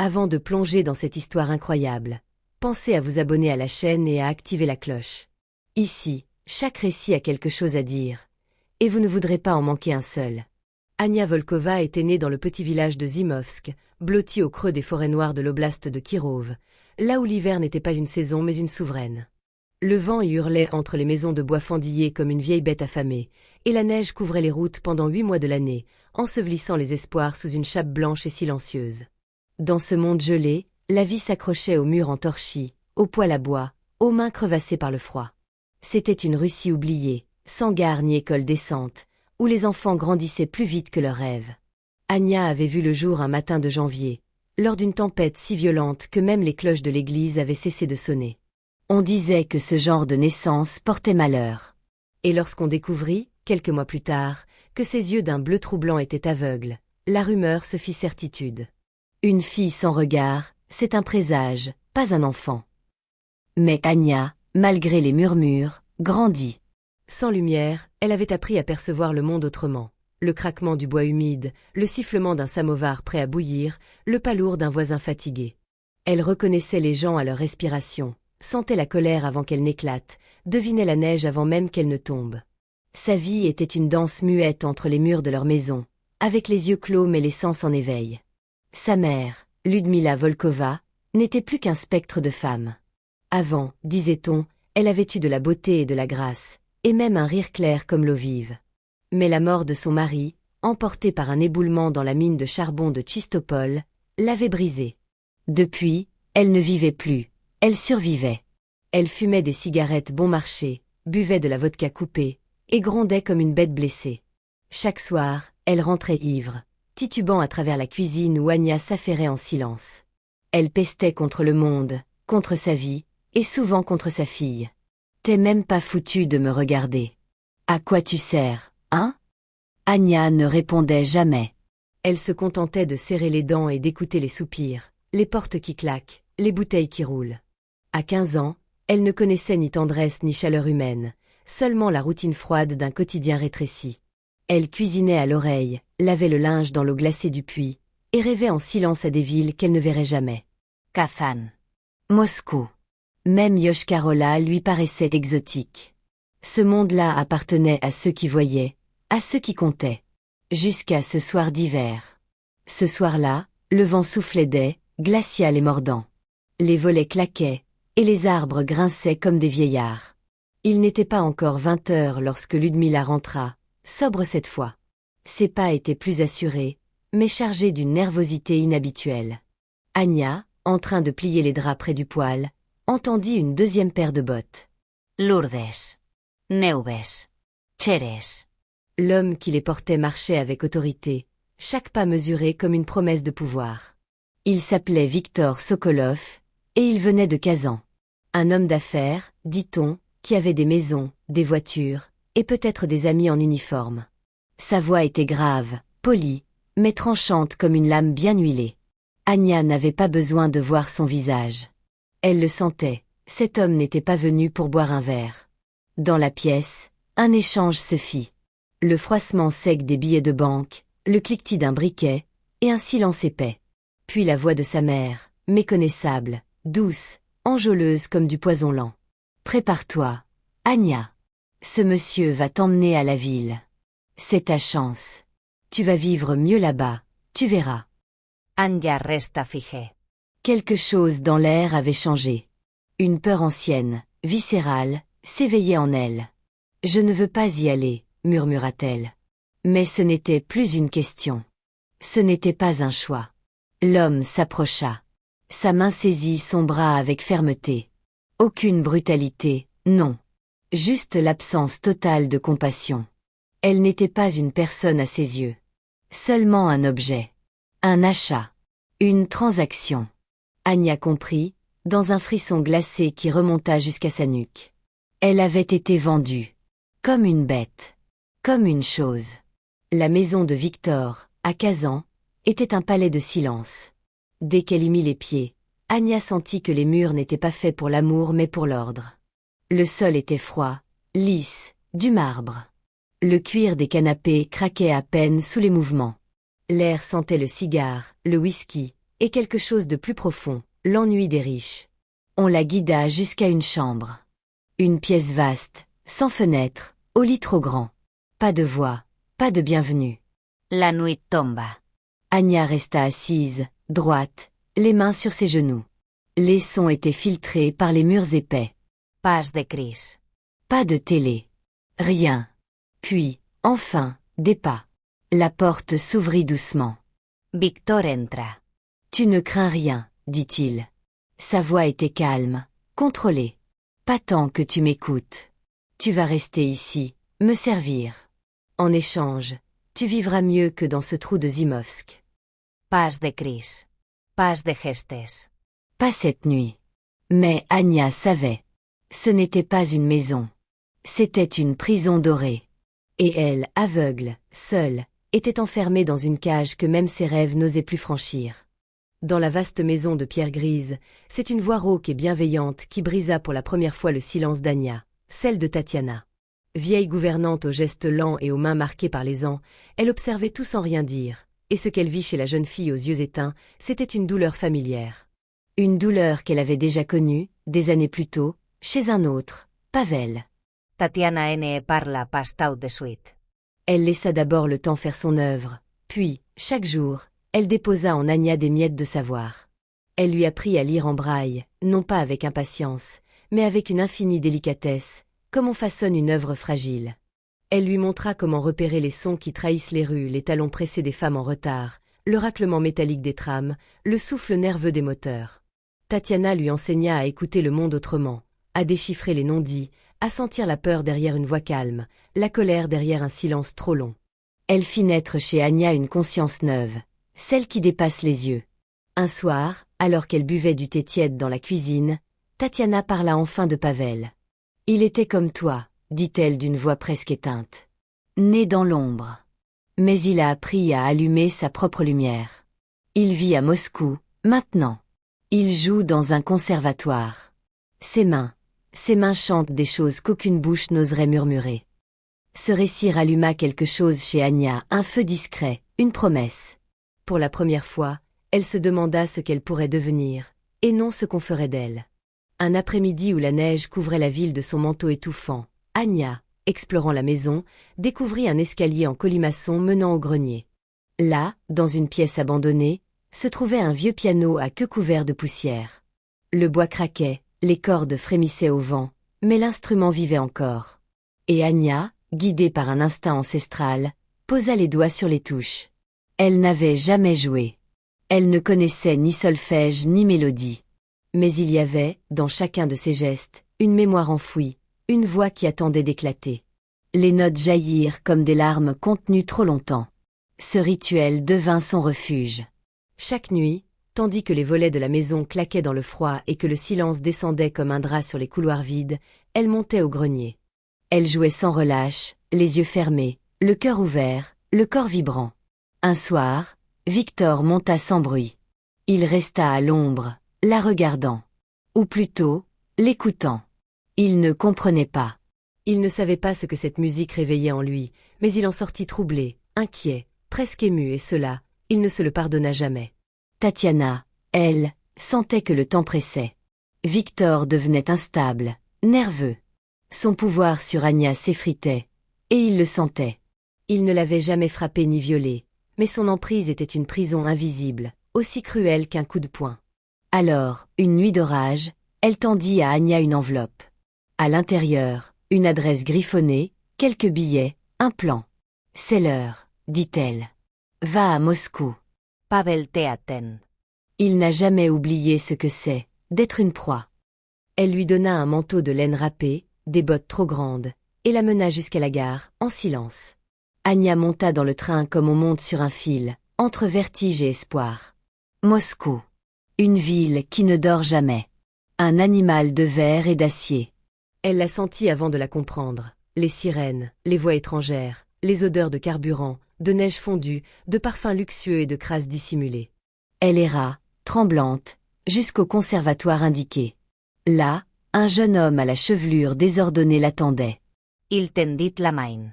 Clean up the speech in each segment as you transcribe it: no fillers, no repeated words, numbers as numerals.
Avant de plonger dans cette histoire incroyable, pensez à vous abonner à la chaîne et à activer la cloche. Ici, chaque récit a quelque chose à dire, et vous ne voudrez pas en manquer un seul. Ania Volkova était née dans le petit village de Zimovsk, blotti au creux des forêts noires de l'oblast de Kirov, là où l'hiver n'était pas une saison mais une souveraine. Le vent y hurlait entre les maisons de bois fendillées comme une vieille bête affamée, et la neige couvrait les routes pendant 8 mois de l'année, ensevelissant les espoirs sous une chape blanche et silencieuse. Dans ce monde gelé, la vie s'accrochait aux murs en torchis, aux poêles à bois, aux mains crevassées par le froid. C'était une Russie oubliée, sans gare ni école décente, où les enfants grandissaient plus vite que leurs rêves. Ania avait vu le jour un matin de janvier, lors d'une tempête si violente que même les cloches de l'église avaient cessé de sonner. On disait que ce genre de naissance portait malheur. Et lorsqu'on découvrit, quelques mois plus tard, que ses yeux d'un bleu troublant étaient aveugles, la rumeur se fit certitude. Une fille sans regard, c'est un présage, pas un enfant. Mais Ania, malgré les murmures, grandit. Sans lumière, elle avait appris à percevoir le monde autrement. Le craquement du bois humide, le sifflement d'un samovar prêt à bouillir, le pas lourd d'un voisin fatigué. Elle reconnaissait les gens à leur respiration, sentait la colère avant qu'elle n'éclate, devinait la neige avant même qu'elle ne tombe. Sa vie était une danse muette entre les murs de leur maison, avec les yeux clos mais les sens en éveil. Sa mère, Ludmila Volkova, n'était plus qu'un spectre de femme. Avant, disait-on, elle avait eu de la beauté et de la grâce, et même un rire clair comme l'eau vive. Mais la mort de son mari, emportée par un éboulement dans la mine de charbon de Tchistopol, l'avait brisée. Depuis, elle ne vivait plus, elle survivait. Elle fumait des cigarettes bon marché, buvait de la vodka coupée, et grondait comme une bête blessée. Chaque soir, elle rentrait ivre, titubant à travers la cuisine où Ania s'affairait en silence. Elle pestait contre le monde, contre sa vie, et souvent contre sa fille. « T'es même pas foutu de me regarder. À quoi tu sers, hein ?» Ania ne répondait jamais. Elle se contentait de serrer les dents et d'écouter les soupirs, les portes qui claquent, les bouteilles qui roulent. À 15 ans, elle ne connaissait ni tendresse ni chaleur humaine, seulement la routine froide d'un quotidien rétréci. Elle cuisinait à l'oreille, lavait le linge dans l'eau glacée du puits, et rêvait en silence à des villes qu'elle ne verrait jamais. Kazan, Moscou. Même Yoshkar-Ola lui paraissait exotique. Ce monde-là appartenait à ceux qui voyaient, à ceux qui comptaient. Jusqu'à ce soir d'hiver. Ce soir-là, le vent soufflait d'ailes, glacial et mordant. Les volets claquaient, et les arbres grinçaient comme des vieillards. Il n'était pas encore 20 heures lorsque Ludmila rentra, sobre cette fois. Ses pas étaient plus assurés, mais chargés d'une nervosité inhabituelle. Ania, en train de plier les draps près du poêle, entendit une deuxième paire de bottes. Lourdes. Neuves. Cheres. L'homme qui les portait marchait avec autorité, chaque pas mesuré comme une promesse de pouvoir. Il s'appelait Victor Sokolov, et il venait de Kazan. Un homme d'affaires, dit-on, qui avait des maisons, des voitures, et peut-être des amis en uniforme. Sa voix était grave, polie, mais tranchante comme une lame bien huilée. Ania n'avait pas besoin de voir son visage. Elle le sentait, cet homme n'était pas venu pour boire un verre. Dans la pièce, un échange se fit. Le froissement sec des billets de banque, le cliquetis d'un briquet, et un silence épais. Puis la voix de sa mère, méconnaissable, douce, enjôleuse comme du poison lent. « Prépare-toi, Ania. Ce monsieur va t'emmener à la ville. C'est ta chance. Tu vas vivre mieux là-bas, tu verras. » Ania resta figée. Quelque chose dans l'air avait changé. Une peur ancienne, viscérale, s'éveillait en elle. « Je ne veux pas y aller, » murmura-t-elle. Mais ce n'était plus une question. Ce n'était pas un choix. L'homme s'approcha. Sa main saisit son bras avec fermeté. Aucune brutalité, non. Juste l'absence totale de compassion. Elle n'était pas une personne à ses yeux. Seulement un objet. Un achat. Une transaction. Ania comprit, dans un frisson glacé qui remonta jusqu'à sa nuque. Elle avait été vendue. Comme une bête. Comme une chose. La maison de Victor, à Kazan, était un palais de silence. Dès qu'elle y mit les pieds, Ania sentit que les murs n'étaient pas faits pour l'amour mais pour l'ordre. Le sol était froid, lisse, du marbre. Le cuir des canapés craquait à peine sous les mouvements. L'air sentait le cigare, le whisky, et quelque chose de plus profond, l'ennui des riches. On la guida jusqu'à une chambre. Une pièce vaste, sans fenêtre, au lit trop grand. Pas de voix, pas de bienvenue. La nuit tomba. Anya resta assise, droite, les mains sur ses genoux. Les sons étaient filtrés par les murs épais. Pas de cris. Pas de télé. Rien. Puis, enfin, des pas. La porte s'ouvrit doucement. Victor entra. Tu ne crains rien, dit-il. Sa voix était calme, contrôlée. Pas tant que tu m'écoutes. Tu vas rester ici, me servir. En échange, tu vivras mieux que dans ce trou de Zimovsk. Pas de cris. Pas de gestes. Pas cette nuit. Mais Anya savait. Ce n'était pas une maison. C'était une prison dorée. Et elle, aveugle, seule, était enfermée dans une cage que même ses rêves n'osaient plus franchir. Dans la vaste maison de pierre grise, c'est une voix rauque et bienveillante qui brisa pour la première fois le silence d'Anya, celle de Tatiana. Vieille gouvernante aux gestes lents et aux mains marquées par les ans, elle observait tout sans rien dire, et ce qu'elle vit chez la jeune fille aux yeux éteints, c'était une douleur familière. Une douleur qu'elle avait déjà connue, des années plus tôt, chez un autre, Pavel. Tatiana ne parla pas tout de suite. Elle laissa d'abord le temps faire son œuvre, puis, chaque jour, elle déposa en Anya des miettes de savoir. Elle lui apprit à lire en braille, non pas avec impatience, mais avec une infinie délicatesse, comme on façonne une œuvre fragile. Elle lui montra comment repérer les sons qui trahissent les rues, les talons pressés des femmes en retard, le raclement métallique des trams, le souffle nerveux des moteurs. Tatiana lui enseigna à écouter le monde autrement, à déchiffrer les non-dits, à sentir la peur derrière une voix calme, la colère derrière un silence trop long. Elle fit naître chez Anya une conscience neuve, celle qui dépasse les yeux. Un soir, alors qu'elle buvait du thé tiède dans la cuisine, Tatiana parla enfin de Pavel. « Il était comme toi », dit-elle d'une voix presque éteinte. Né dans l'ombre. Mais il a appris à allumer sa propre lumière. Il vit à Moscou, maintenant. Il joue dans un conservatoire. Ses mains chantent des choses qu'aucune bouche n'oserait murmurer. Ce récit ralluma quelque chose chez Anya, un feu discret, une promesse. Pour la première fois, elle se demanda ce qu'elle pourrait devenir, et non ce qu'on ferait d'elle. Un après-midi où la neige couvrait la ville de son manteau étouffant, Anya, explorant la maison, découvrit un escalier en colimaçon menant au grenier. Là, dans une pièce abandonnée, se trouvait un vieux piano à queue couvert de poussière. Le bois craquait, les cordes frémissaient au vent, mais l'instrument vivait encore. Et Anya, guidée par un instinct ancestral, posa les doigts sur les touches. Elle n'avait jamais joué. Elle ne connaissait ni solfège ni mélodie. Mais il y avait, dans chacun de ses gestes, une mémoire enfouie, une voix qui attendait d'éclater. Les notes jaillirent comme des larmes contenues trop longtemps. Ce rituel devint son refuge. Chaque nuit, tandis que les volets de la maison claquaient dans le froid et que le silence descendait comme un drap sur les couloirs vides, elle montait au grenier. Elle jouait sans relâche, les yeux fermés, le cœur ouvert, le corps vibrant. Un soir, Victor monta sans bruit. Il resta à l'ombre, la regardant. Ou plutôt, l'écoutant. Il ne comprenait pas. Il ne savait pas ce que cette musique réveillait en lui, mais il en sortit troublé, inquiet, presque ému et cela, il ne se le pardonna jamais. Tatiana, elle, sentait que le temps pressait. Victor devenait instable, nerveux. Son pouvoir sur Anya s'effritait, et il le sentait. Il ne l'avait jamais frappée ni violée, mais son emprise était une prison invisible, aussi cruelle qu'un coup de poing. Alors, une nuit d'orage, elle tendit à Anya une enveloppe. À l'intérieur, une adresse griffonnée, quelques billets, un plan. « C'est l'heure », dit-elle. « Va à Moscou. » Pavel Teaten. Il n'a jamais oublié ce que c'est, d'être une proie. Elle lui donna un manteau de laine râpée, des bottes trop grandes, et la mena jusqu'à la gare, en silence. Anya monta dans le train comme on monte sur un fil, entre vertige et espoir. Moscou. Une ville qui ne dort jamais. Un animal de verre et d'acier. Elle la sentit avant de la comprendre. Les sirènes, les voix étrangères, les odeurs de carburant, de neige fondue, de parfums luxueux et de crasses dissimulées. Elle erra, tremblante, jusqu'au conservatoire indiqué. Là, un jeune homme à la chevelure désordonnée l'attendait. Il tendit la main.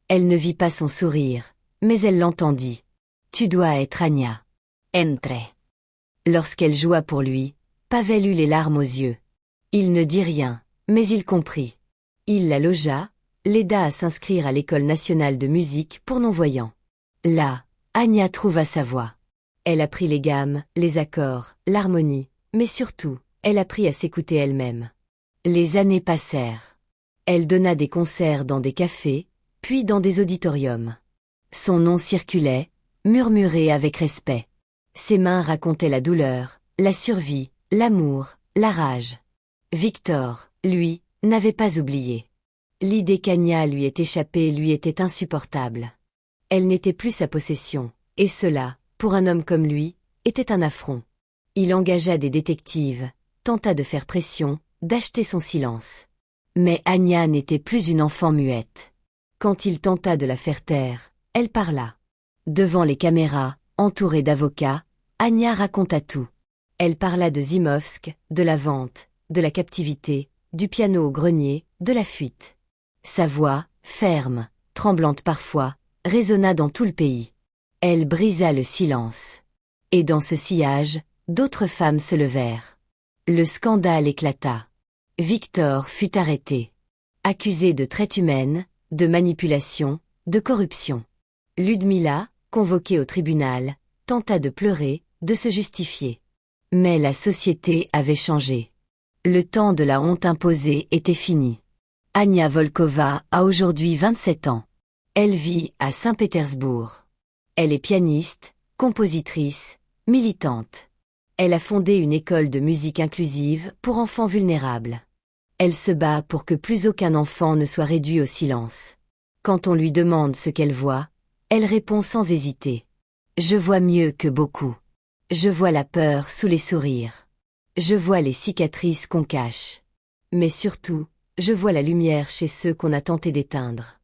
Elle ne vit pas son sourire, mais elle l'entendit. « Tu dois être Anya. » Entre. Lorsqu'elle joua pour lui, Pavel eut les larmes aux yeux. Il ne dit rien, mais il comprit. Il la logea, l'aida à s'inscrire à l'École nationale de musique pour non-voyants. Là, Anya trouva sa voix. Elle apprit les gammes, les accords, l'harmonie, mais surtout, elle apprit à s'écouter elle-même. Les années passèrent. Elle donna des concerts dans des cafés, puis dans des auditoriums. Son nom circulait, murmuré avec respect. Ses mains racontaient la douleur, la survie, l'amour, la rage. Victor, lui, n'avait pas oublié. L'idée qu'Anya lui ait échappé lui était insupportable. Elle n'était plus sa possession, et cela, pour un homme comme lui, était un affront. Il engagea des détectives, tenta de faire pression, d'acheter son silence. Mais Anya n'était plus une enfant muette. Quand il tenta de la faire taire, elle parla. Devant les caméras, entourée d'avocats, Anya raconta tout. Elle parla de Zimovsk, de la vente, de la captivité, du piano au grenier, de la fuite. Sa voix, ferme, tremblante parfois, résonna dans tout le pays. Elle brisa le silence. Et dans ce sillage, d'autres femmes se levèrent. Le scandale éclata. Victor fut arrêté. Accusé de traite humaine, de manipulation, de corruption. Ludmila, convoquée au tribunal, tenta de pleurer, de se justifier. Mais la société avait changé. Le temps de la honte imposée était fini. Anya Volkova a aujourd'hui 27 ans. Elle vit à Saint-Pétersbourg. Elle est pianiste, compositrice, militante. Elle a fondé une école de musique inclusive pour enfants vulnérables. Elle se bat pour que plus aucun enfant ne soit réduit au silence. Quand on lui demande ce qu'elle voit, elle répond sans hésiter. Je vois mieux que beaucoup. Je vois la peur sous les sourires. Je vois les cicatrices qu'on cache. Mais surtout, je vois la lumière chez ceux qu'on a tenté d'éteindre.